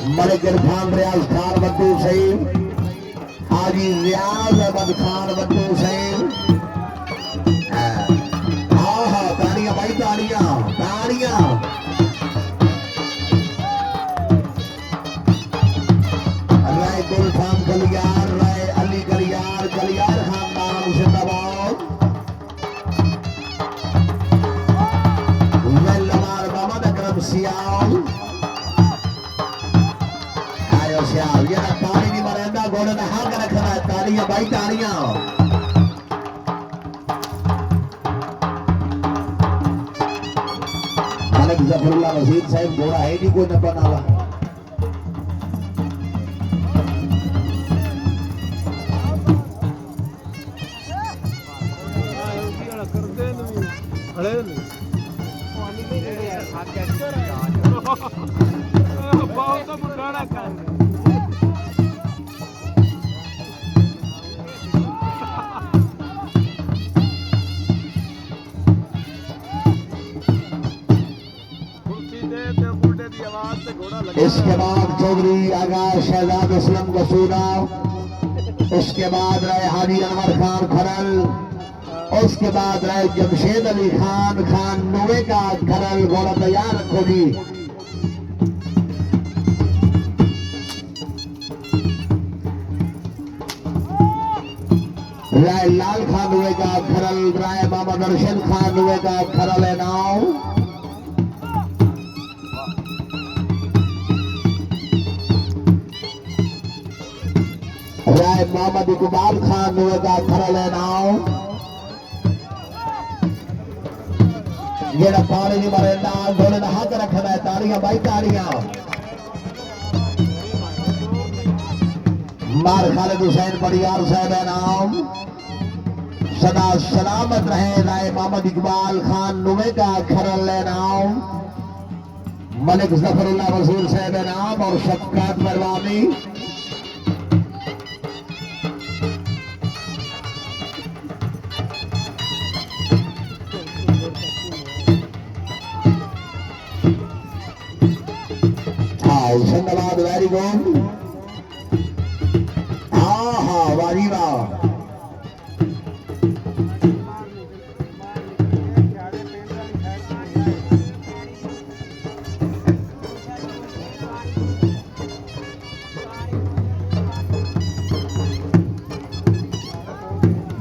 मलिक इरफान रियाज खान बद्दू सईद, हाजी रियाज अहमद खान बद्दू सईद। हाँ हाँ ताड़ियां भाई ताड़ियां ताड़ियां। राय गुलफाम गलियार, राय अली गलियार, गलियार खानदान जिंदाबाद। लमार मोहम्मद अकरम सियाल, आयो सियाल, ये ना ताड़ी नहीं मरेंदा, घोड़े ने हाथ रखना है। ताड़ियां भाई ताड़ियां। मलिक जफरुल्लाह वजीर साहब घोड़ा है नहीं कोई नब्बा नाला। इसके बाद चौधरी आगा शहजाद असलम गसूरा, उसके बाद रहे हाजी अनवर खान खरल, उसके बाद रहे जमशेद अली खान, खान नोवे का खरल। घोड़ा तैयार रखो जी। राय लाल खान नोवे का खरल, राय मोहम्मद अरशद खान नोवे का खरल है नाव। राय मोहम्मद इकबाल खान नोवे का खरल है नाव। ये पानी नहीं मरेंदा, घोड़े ने हाथ रखना है। ताड़ियां भाई ताड़ियां। मार खालिद हुसैन बड़ियार साहब है नाम, सदा सलामत रहे। राय मोहम्मद इकबाल खान नुमे का खरल है नाम। मलिक जफरुल्लाह वजीर साहब है नाम और शफकात परवानी। धन्यवाद, वेरी गुड। हाँ हाँ वारी वाह।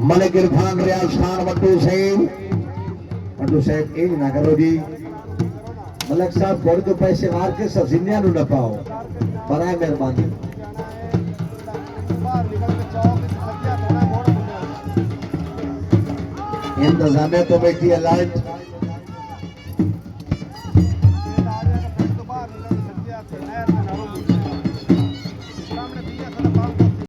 मलिक इरफान रियाज खान बट्टू साहब इंज ना करो जी। मलिक साहब घोड़े को पैसे मार के सब्जियां न पाओ, बराए मेहरबानी। इंतजामिया कमेटी अलर्ट।